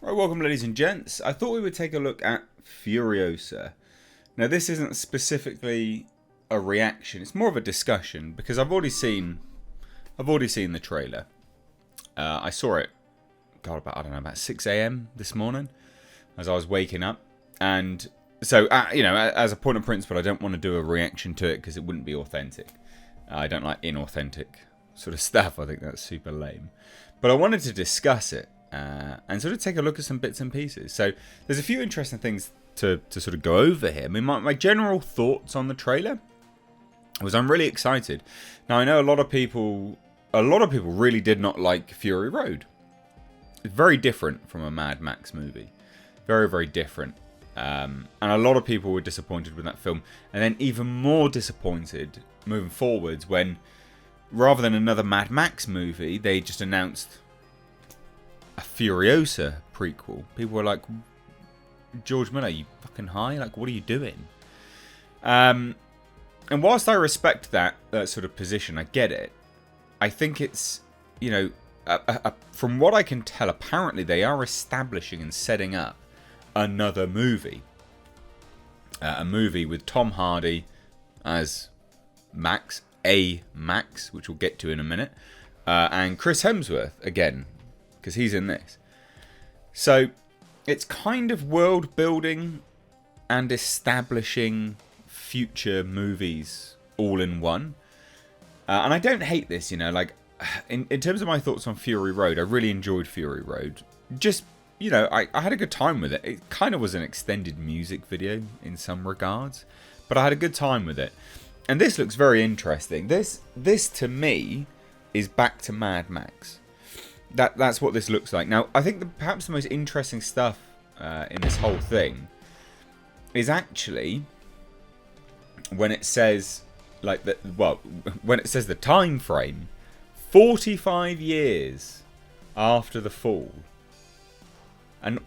Right, welcome ladies and gents. I thought we would take a look at Furiosa. Now this isn't specifically a reaction, it's more of a discussion because I've already seen the trailer. I saw it, God, about 6 a.m. this morning as I was waking up. And so, as a point of principle, I don't want to do a reaction to it because it wouldn't be authentic. I don't like inauthentic sort of stuff. I think that's super lame. But I wanted to discuss it and sort of take a look at some bits and pieces. So there's a few interesting things to sort of go over here. I mean, my general thoughts on the trailer was I'm really excited. Now I know a lot of people really did not like Fury Road. It's very different from a Mad Max movie. Very, very different. And a lot of people were disappointed with that film. And then even more disappointed moving forwards when, rather than another Mad Max movie, they just announced a Furiosa prequel. People were like, George Miller, you fucking high? Like, what are you doing? And whilst I respect that sort of position, I get it. I think it's, from what I can tell, apparently they are establishing and setting up another movie. A movie with Tom Hardy as Max, which we'll get to in a minute, and Chris Hemsworth again, because he's in this. So it's kind of world building and establishing future movies all in one. And I don't hate this, in terms of my thoughts on Fury Road, I really enjoyed Fury Road. Just, I had a good time with it. It kind of was an extended music video in some regards, but I had a good time with it. And this looks very interesting. This to me is back to Mad Max. That's what this looks like. Now, I think perhaps the most interesting stuff in this whole thing is actually when it says when it says the time frame, 45 years after the fall. And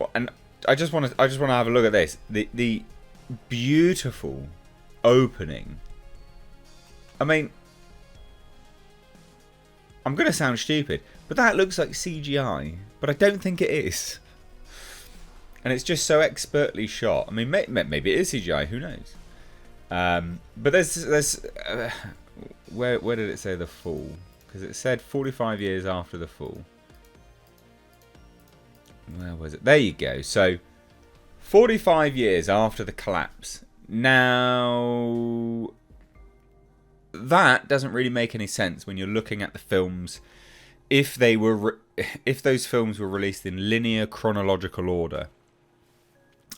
I just want to have a look at this. The beautiful opening. I mean, I'm going to sound stupid, but that looks like CGI, but I don't think it is. And it's just so expertly shot. I mean, maybe it is CGI, who knows? But there's where did it say the fall? Because it said 45 years after the fall. Where was it? There you go. So 45 years after the collapse. Now that doesn't really make any sense when you're looking at the films. If those films were released in linear chronological order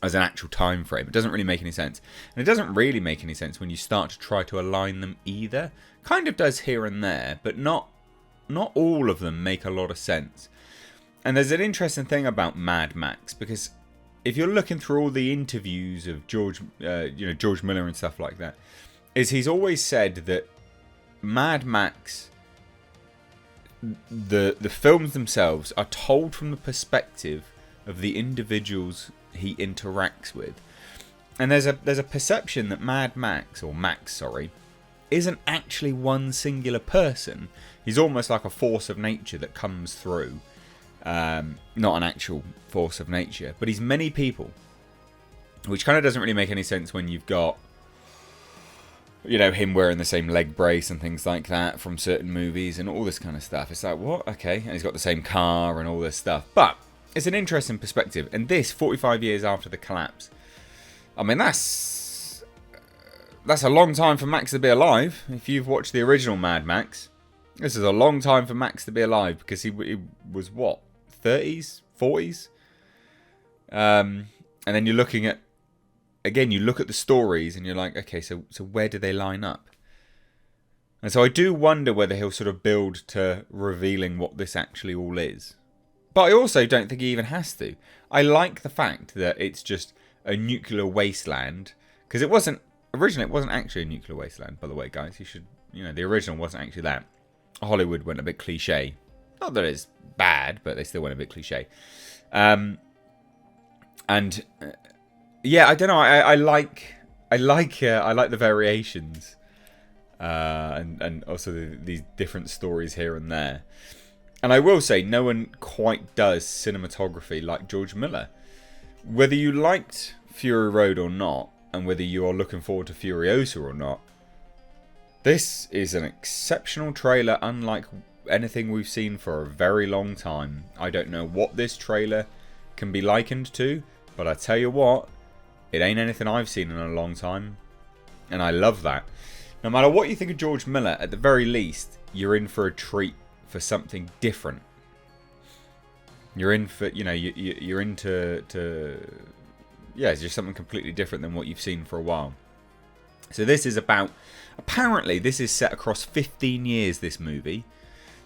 as an actual time frame, it doesn't really make any sense. And it doesn't really make any sense when you start to try to align them either. Kind of does here and there, but not all of them make a lot of sense. And there's an interesting thing about Mad Max, because if you're looking through all the interviews of George Miller and stuff like that, is he's always said that Mad Max, the films themselves are told from the perspective of the individuals he interacts with. And there's a perception that Max isn't actually one singular person. He's almost like a force of nature that comes through. Not an actual force of nature, but he's many people, which kind of doesn't really make any sense when you've got, him wearing the same leg brace and things like that from certain movies and all this kind of stuff. It's like, what? Okay. And he's got the same car and all this stuff. But it's an interesting perspective. And this, 45 years after the collapse, I mean, that's a long time for Max to be alive. If you've watched the original Mad Max, this is a long time for Max to be alive, because he was, what, 30s, 40s? And then you're looking at, again, you look at the stories and you're like, okay, so where do they line up? And so I do wonder whether he'll sort of build to revealing what this actually all is. But I also don't think he even has to. I like the fact that it's just a nuclear wasteland, because originally it wasn't actually a nuclear wasteland, by the way, guys. You should, the original wasn't actually that. Hollywood went a bit cliche. Not that it's bad, but they still went a bit cliche. Yeah, I don't know. I like the variations, and also these different stories here and there. And I will say, no one quite does cinematography like George Miller. Whether you liked Fury Road or not, and whether you are looking forward to Furiosa or not, this is an exceptional trailer unlike anything we've seen for a very long time. I don't know what this trailer can be likened to, but I tell you what, it ain't anything I've seen in a long time. And I love that. No matter what you think of George Miller, at the very least, you're in for a treat for something different. You're in for, you know, you're into yeah, it's just something completely different than what you've seen for a while. So this is about, apparently this is set across 15 years, this movie.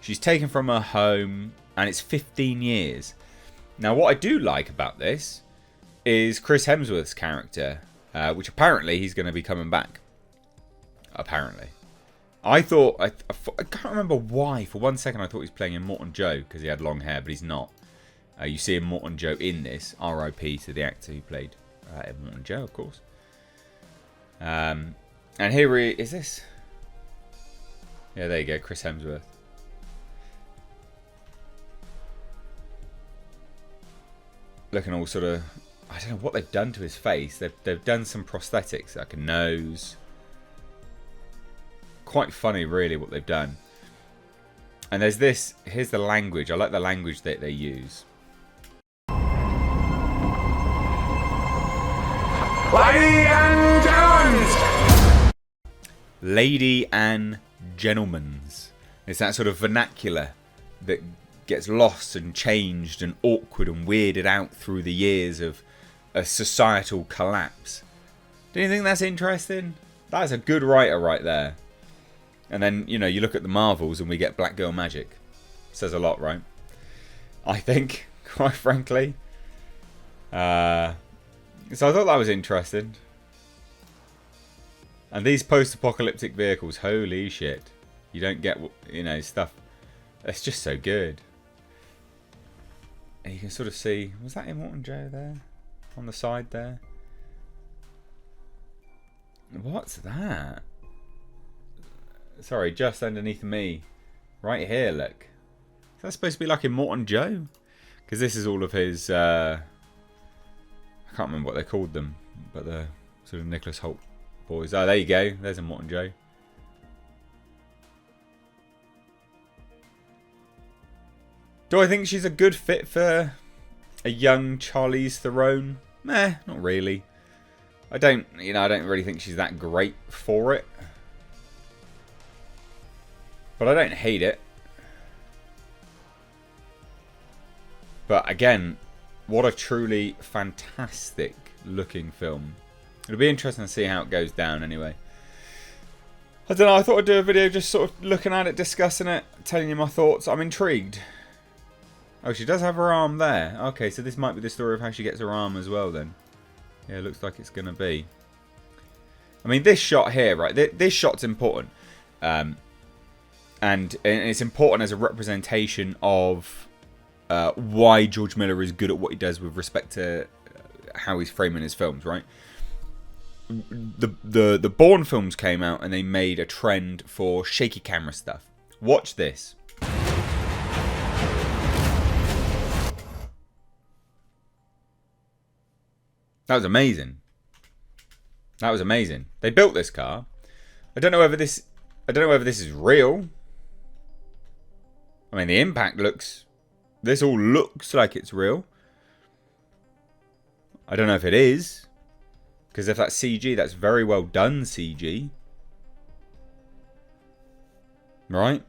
She's taken from her home, and it's 15 years. Now, what I do like about this is Chris Hemsworth's character, which apparently he's going to be coming back. Apparently. I can't remember why. For 1 second I thought he was playing Immortan Joe because he had long hair, but he's not. You see Immortan Joe in this. R.I.P. to the actor who played Immortan Joe, of course. And here he is. This? Yeah, there you go, Chris Hemsworth. Looking all sort of, I don't know what they've done to his face. They've done some prosthetics, like a nose. Quite funny, really, what they've done. And there's this. Here's the language. I like the language that they use. Lady and gentlemen. Lady and gentlemen's. It's that sort of vernacular that gets lost and changed and awkward and weirded out through the years of a societal collapse. Do you think that's interesting? That's a good writer right there. And then, you know, you look at the Marvels and we get Black Girl Magic. Says a lot, right? I think, quite frankly. So I thought that was interesting. And these post-apocalyptic vehicles, holy shit. You don't get, you know, stuff. It's just so good. And you can sort of see, was that Immortan Joe there? On the side there? What's that? Sorry, just underneath me. Right here, look. Is that supposed to be like Immortan Joe? Because this is all of his... I can't remember what they called them. But the sort of Nicholas Hoult boys. Oh, there you go. There's Immortan Joe. Do I think she's a good fit for a young Charlize Theron? Meh, not really. I don't really think she's that great for it. But I don't hate it. But again, what a truly fantastic looking film. It'll be interesting to see how it goes down anyway. I don't know, I thought I'd do a video just sort of looking at it, discussing it, telling you my thoughts. I'm intrigued. Oh, she does have her arm there. Okay, so this might be the story of how she gets her arm as well then. Yeah, it looks like it's going to be. I mean, this shot here, right? This shot's important. And it's important as a representation of why George Miller is good at what he does with respect to how he's framing his films, right? The Bourne films came out and they made a trend for shaky camera stuff. Watch this. That was amazing. That was amazing. They built this car. I don't know whether this is real. I mean, the impact looks... This all looks like it's real. I don't know if it is. Because if that's CG, that's very well done CG. Right?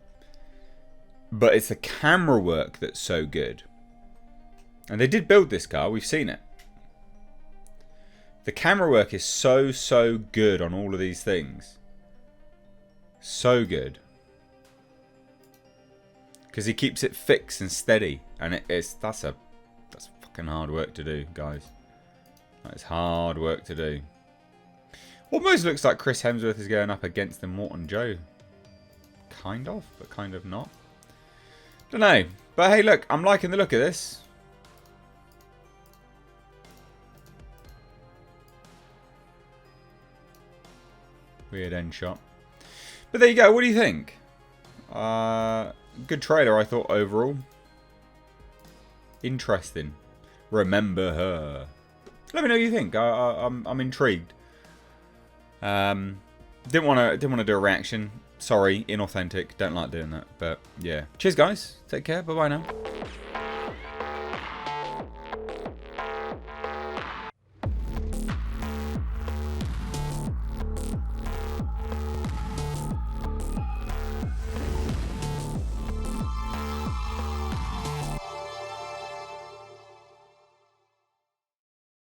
But it's the camera work that's so good. And they did build this car. We've seen it. The camera work is so good on all of these things. So good. Because he keeps it fixed and steady. And that's fucking hard work to do, guys. That is hard work to do. Almost looks like Chris Hemsworth is going up against Immortan Joe. Kind of, but kind of not. Don't know. But hey, look, I'm liking the look of this. Weird end shot. But there you go. What do you think? good trailer, I thought, overall. Interesting. Remember her. Let me know what you think. I'm intrigued. Didn't want to do a reaction. Sorry, inauthentic. Don't like doing that. But yeah. Cheers, guys. Take care. Bye bye now.